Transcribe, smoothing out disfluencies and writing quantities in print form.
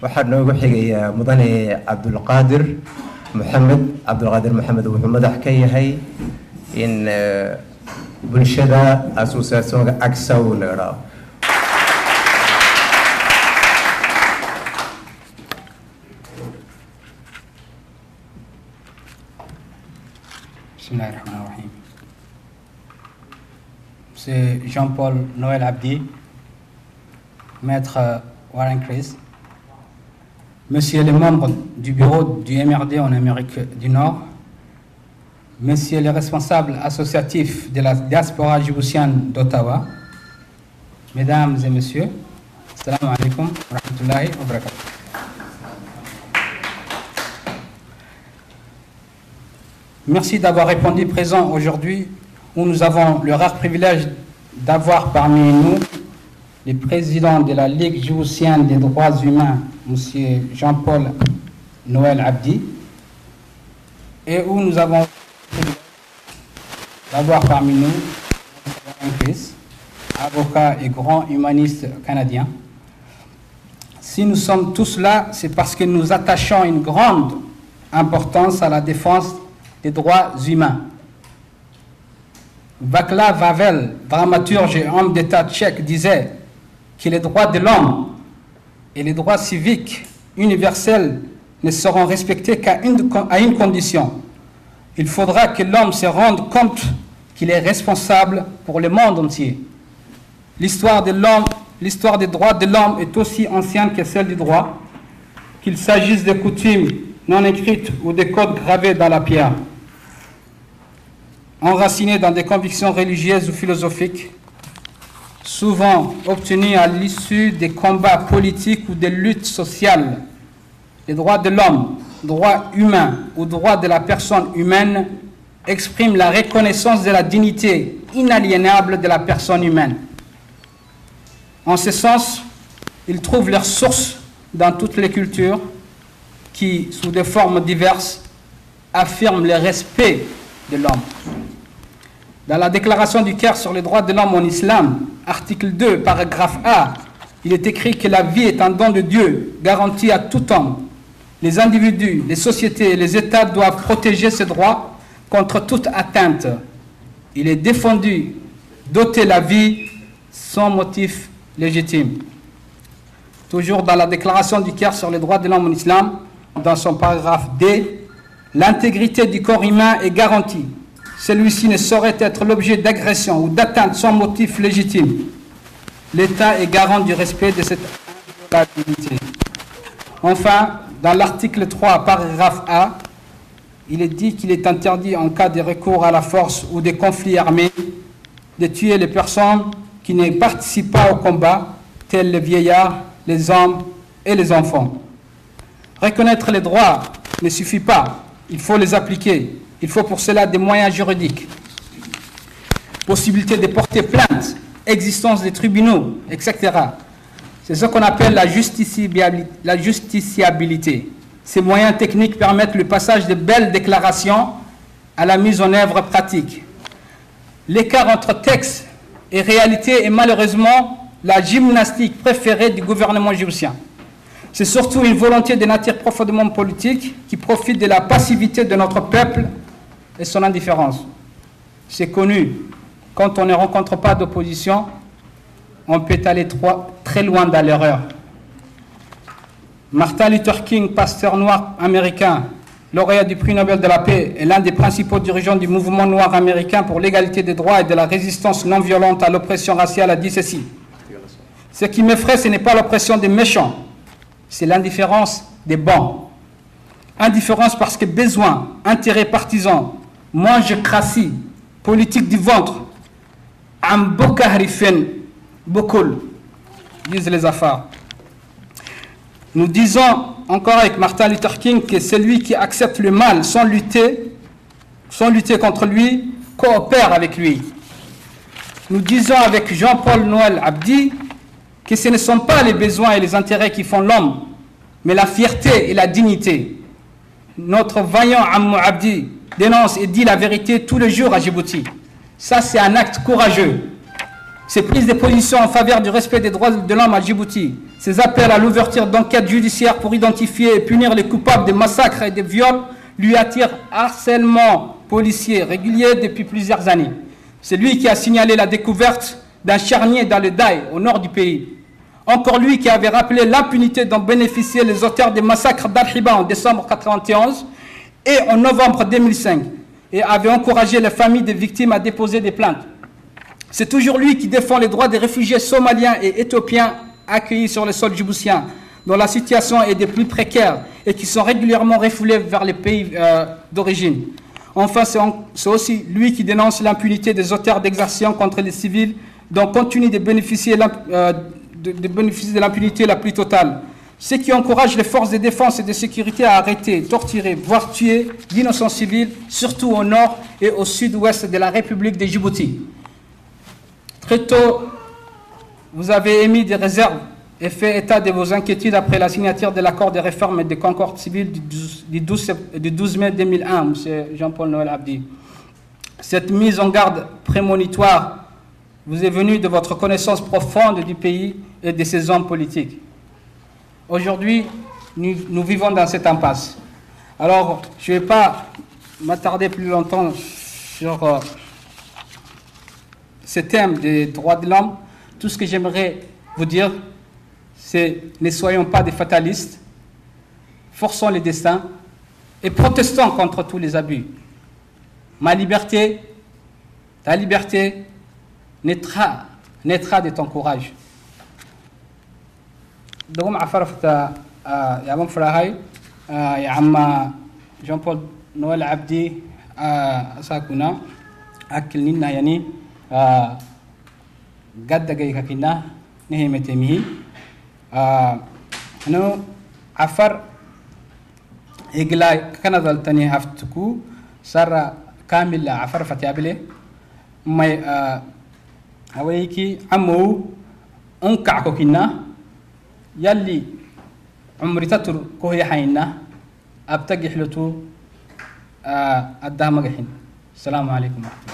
waxaa noogu xigaya mudane Cabdulqaadir Maxamed wuxuu madax ka yahay in bulshada associationka ACSAW la yiraahdo. Bismillahirrahmanirrahim. C'est Jean-Paul Noël Abdi, maître Warren Chris, Monsieur les membres du bureau du MRD en Amérique du Nord, Messieurs les responsables associatifs de la diaspora djiboutienne d'Ottawa, Mesdames et Messieurs, Assalamu alaikum wa rahmatullahi wa barakatuh. Merci d'avoir répondu présent aujourd'hui où nous avons le rare privilège d'avoir parmi nous le président de la Ligue djiboutienne des droits humains, M. Jean-Paul Noël Abdi, et où nous avons d'avoir parmi nous M. Chris, avocat et grand humaniste canadien. Si nous sommes tous là, c'est parce que nous attachons une grande importance à la défense des droits humains. Václav Havel, dramaturge et homme d'État tchèque, disait que les droits de l'homme et les droits civiques universels ne seront respectés qu'à une condition. Il faudra que l'homme se rende compte qu'il est responsable pour le monde entier. L'histoire des droits de l'homme est aussi ancienne que celle du droit, qu'il s'agisse de coutumes non écrites ou de codes gravés dans la pierre. Enracinés dans des convictions religieuses ou philosophiques, souvent obtenus à l'issue des combats politiques ou des luttes sociales. Les droits de l'homme, droits humains ou droits de la personne humaine expriment la reconnaissance de la dignité inaliénable de la personne humaine. En ce sens, ils trouvent leur source dans toutes les cultures qui, sous des formes diverses, affirment le respect de l'homme. Dans la déclaration du Caire sur les droits de l'homme en islam, article 2, paragraphe A, il est écrit que la vie est un don de Dieu, garanti à tout homme. Les individus, les sociétés et les États doivent protéger ces droits contre toute atteinte. Il est défendu d'ôter la vie sans motif légitime. Toujours dans la déclaration du Caire sur les droits de l'homme en islam, dans son paragraphe D, l'intégrité du corps humain est garantie. Celui-ci ne saurait être l'objet d'agression ou d'atteinte sans motif légitime. L'État est garant du respect de cette inviolabilité. Enfin, dans l'article 3, paragraphe A, il est dit qu'il est interdit en cas de recours à la force ou de conflits armés de tuer les personnes qui ne participent pas au combat, tels les vieillards, les hommes et les enfants. Reconnaître les droits ne suffit pas, il faut les appliquer. Il faut pour cela des moyens juridiques, possibilité de porter plainte, existence des tribunaux, etc. C'est ce qu'on appelle la justiciabilité. Ces moyens techniques permettent le passage de belles déclarations à la mise en œuvre pratique. L'écart entre texte et réalité est malheureusement la gymnastique préférée du gouvernement djiboutien. C'est surtout une volonté de nature profondément politique qui profite de la passivité de notre peuple et son indifférence. C'est connu, quand on ne rencontre pas d'opposition, on peut aller très loin dans l'erreur. Martin Luther King, pasteur noir américain, lauréat du prix Nobel de la paix et l'un des principaux dirigeants du mouvement noir américain pour l'égalité des droits et de la résistance non violente à l'oppression raciale, a dit ceci: ce qui m'effraie, ce n'est pas l'oppression des méchants, c'est l'indifférence des bons. Indifférence parce que besoin, intérêt partisan, mangecratie, politique du ventre, ambokahrifen, bokul, disent les affaires. Nous disons encore avec Martin Luther King que celui qui accepte le mal sans lutter contre lui, coopère avec lui. Nous disons avec Jean-Paul Noël Abdi que ce ne sont pas les besoins et les intérêts qui font l'homme, mais la fierté et la dignité. Notre vaillant Ammou Abdi dénonce et dit la vérité tous les jours à Djibouti. Ça, c'est un acte courageux. Ces prises de position en faveur du respect des droits de l'homme à Djibouti Ses appels à l'ouverture d'enquêtes judiciaires pour identifier et punir les coupables des massacres et des viols lui attirent harcèlement policier régulier depuis plusieurs années. C'est lui qui a signalé la découverte d'un charnier dans le Daï, au nord du pays. Encore lui qui avait rappelé l'impunité dont bénéficiaient les auteurs des massacres d'Al-Hiba en décembre 1991 et en novembre 2005, et avait encouragé les familles des victimes à déposer des plaintes. C'est toujours lui qui défend les droits des réfugiés somaliens et éthiopiens accueillis sur le sol djiboutien, dont la situation est des plus précaires et qui sont régulièrement refoulés vers les pays d'origine. Enfin, c'est aussi lui qui dénonce l'impunité des auteurs d'exactions contre les civils, dont continue de bénéficier de l'impunité la plus totale. Ce qui encourage les forces de défense et de sécurité à arrêter, torturer, voire tuer d'innocents civils, surtout au nord et au sud-ouest de la République de Djibouti. Très tôt, vous avez émis des réserves et fait état de vos inquiétudes après la signature de l'accord de réforme et de concorde civile du 12 mai 2001, M. Jean-Paul Noël Abdi. Cette mise en garde prémonitoire vous est venue de votre connaissance profonde du pays et de ses hommes politiques. Aujourd'hui, nous vivons dans cette impasse. Alors, je ne vais pas m'attarder plus longtemps sur ce thème des droits de l'homme. Tout ce que j'aimerais vous dire, c'est ne soyons pas des fatalistes, forçons les destins et protestons contre tous les abus. Ma liberté, ta liberté naîtra de ton courage. دوم عفرفت يا عم فراهاي يا عم جون بول نويل عبدي ساكونا أكلنا يعني قد جاي كنا نهي متمي أنا عفر إجلاي كان ذلتني هفتكو صار كامل عفر فتيابله ما هوايكي عمو أنكعكو كنا يلي عمري تتر كوهي حينا أبتقي حلتو الدهمة السلام عليكم ورحمة الله.